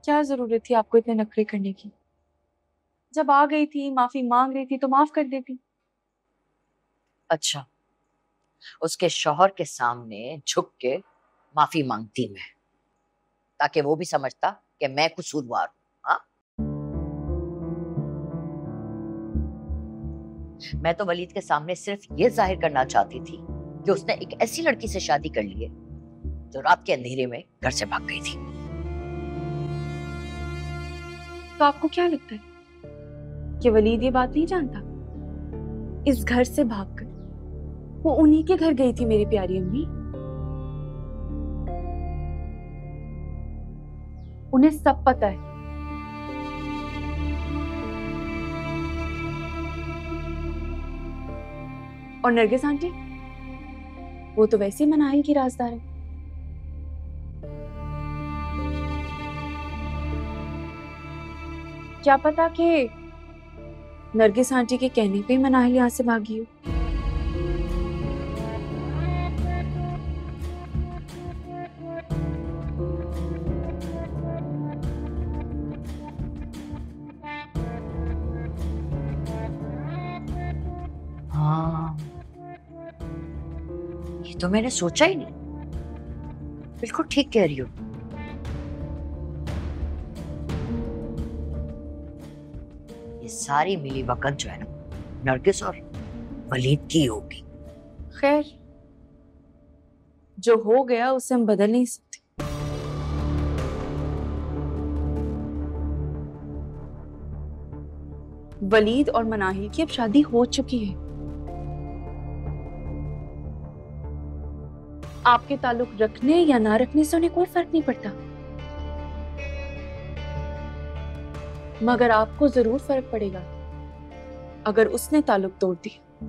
क्या जरूरत थी आपको इतने नखरे करने की? जब आ गई थी, माफी मांग रही थी तो माफ कर देती। अच्छा, उसके शौहर के सामने झुक के माफी मांगती मैं, ताकि वो भी समझता कि मैं कसूरवार हूं। हाँ, मैं तो वलीद के सामने सिर्फ ये जाहिर करना चाहती थी कि उसने एक ऐसी लड़की से शादी कर ली है जो रात के अंधेरे में घर से भाग गई थी। तो आपको क्या लगता है कि वलीद ये बात नहीं जानता? इस घर से भागकर वो उन्हीं के घर गई थी, मेरी प्यारी अम्मी। उन्हें सब पता है। और नरगिस आंटी, वो तो वैसे ही मनाहिल की राजदार है। क्या पता कि नरगिस आंटी के कहने पे ही मनाहिल यहाँ से भागी हो। हाँ, ये तो मैंने सोचा ही नहीं। बिल्कुल ठीक कह रही हो। ये सारी मिली भगत जो है ना, नरगिस और वलीद की होगी। खैर, जो हो गया उसे हम बदल नहीं सकते। वलीद और मनाहिल की अब शादी हो चुकी है। आपके ताल्लुक रखने या ना रखने से उन्हें कोई फर्क नहीं पड़ता, मगर आपको जरूर फर्क पड़ेगा अगर उसने ताल्लुक तोड़ दिया।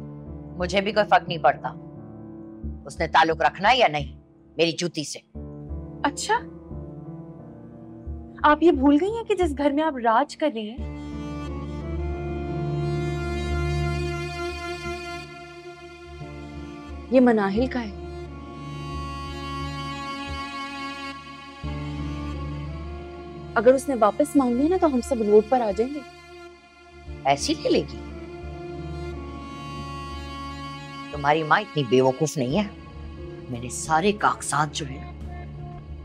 मुझे भी कोई फर्क नहीं पड़ता उसने ताल्लुक रखना है या नहीं मेरी जूती से। अच्छा, आप ये भूल गई हैं कि जिस घर में आप राज कर रही हैं, ये मनाहिल का है। अगर उसने वापस मांग लिया ना तो हम सब रोड पर आ जाएंगे। ऐसी ले लेगी? तुम्हारी माँ इतनी बेवकूफ नहीं है। मैंने सारे कागजात जो है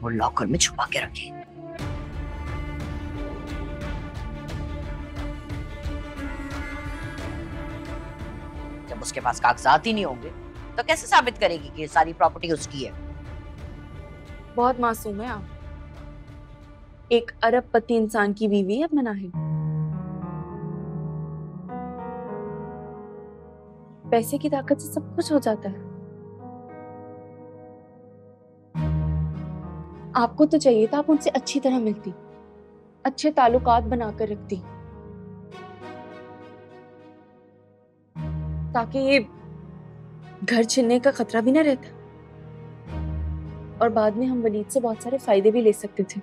वो लॉकर में छुपा के रखे। जब उसके पास कागजात ही नहीं होंगे तो कैसे साबित करेगी कि ये सारी प्रॉपर्टी उसकी है? बहुत मासूम है आप। एक अरबपति इंसान की बीवी है अब मनाहिल। पैसे की ताकत से सब कुछ हो जाता है। आपको तो चाहिए था आप उनसे अच्छी तरह मिलती, अच्छे ताल्लुकात बनाकर रखती, ताकि ये घर छिनने का खतरा भी ना रहता और बाद में हम वलीद से बहुत सारे फायदे भी ले सकते थे।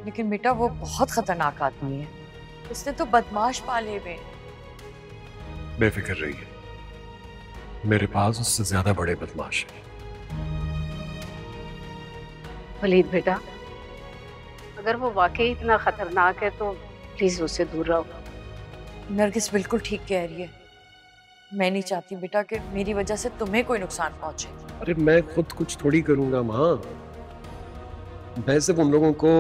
लेकिन बेटा वो बहुत खतरनाक आदमी है। उसने तो बदमाश पाले हुए। बेफिक्र रहिए, मेरे पास उससे ज्यादा बड़े बदमाश हैं। वलीद बेटा, अगर वो वाकई इतना खतरनाक है तो प्लीज उससे दूर रहो। नरगिस बिल्कुल ठीक कह रही है। मैं नहीं चाहती बेटा कि मेरी वजह से तुम्हें कोई नुकसान पहुंचे। अरे मैं खुद कुछ थोड़ी करूंगा माँ, मैं सिर्फ उन लोगों को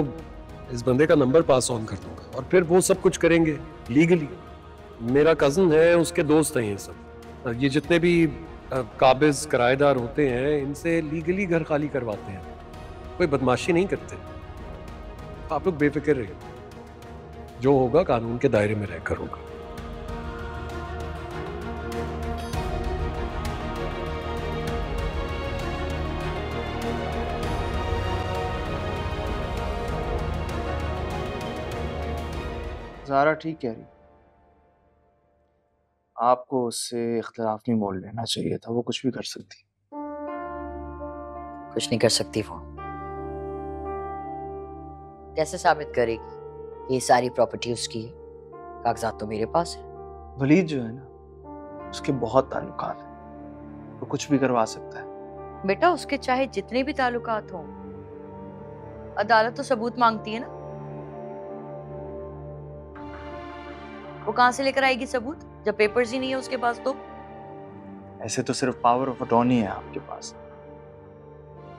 इस बंदे का नंबर पास ऑन कर दूंगा और फिर वो सब कुछ करेंगे लीगली। मेरा कजन है, उसके दोस्त हैं ये सब। ये जितने भी काबिज किराएदार होते हैं इनसे लीगली घर खाली करवाते हैं, कोई बदमाशी नहीं करते। आप लोग बेफिक्र रहिए, जो होगा कानून के दायरे में रहकर होगा। ज़ारा ठीक कह रही। आपको उससे इख्तिलाफ नहीं मोल लेना चाहिए था, वो कुछ भी कर सकती। कुछ नहीं कर सकती वो। कैसे साबित करेगी कि ये सारी प्रॉपर्टी उसकी है? कागजात तो मेरे पास है। वलीद जो है ना, उसके बहुत ताल्लुकात हैं, वो कुछ भी करवा सकता है। बेटा उसके चाहे जितने भी ताल्लुकात हों, अदालत तो सबूत मांगती है ना। वो कहां से लेकर आएगी सबूत जब पेपर्स ही नहीं है उसके पास? तो ऐसे तो सिर्फ पावर ऑफ अटॉर्नी है आपके पास,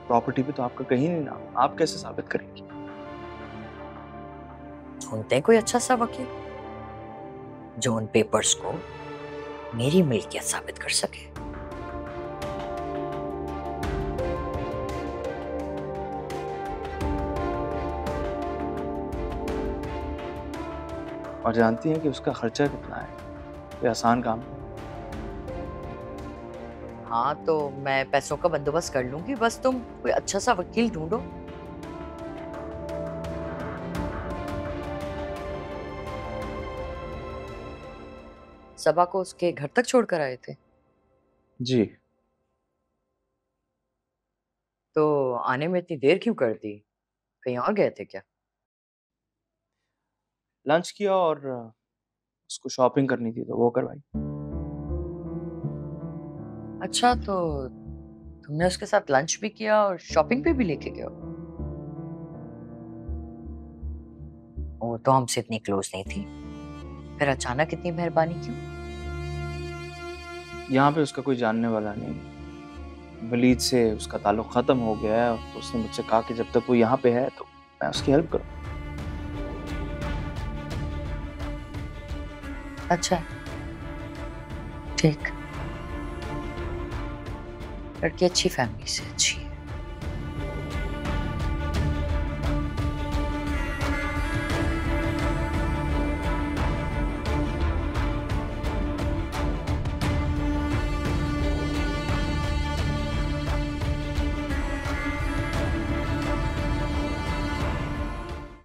प्रॉपर्टी पे तो आपका कहीं नहीं नाम, आप कैसे साबित करेंगे? ढूंढते हैं कोई अच्छा सा वकील जो उन पेपर्स को मेरी मिल्कियत साबित कर सके। और जानती हैं कि उसका खर्चा कितना है? ये आसान काम है। हाँ तो मैं पैसों का बंदोबस्त कर लूंगी, बस तुम कोई अच्छा सा वकील ढूंढो। सबा को उसके घर तक छोड़कर आए थे? जी। तो आने में इतनी देर क्यों कर दी? कहीं और गए थे क्या? लंच किया और उसको शॉपिंग करनी थी तो वो करवाई। अच्छा तो तुमने उसके साथ लंच भी किया और शॉपिंग पे भी लेके गए हो? वो तो हमसे इतनी क्लोज नहीं थी, फिर अचानक इतनी मेहरबानी क्यों? यहाँ पे उसका कोई जानने वाला नहीं, वलीद से उसका ताल्लुक खत्म हो गया है, तो उसने मुझसे कहा कि जब तक वो यहाँ पे है तो मैं उसकी हेल्प करूँ। अच्छा ठीक, लड़की अच्छी फैमिली से, अच्छी।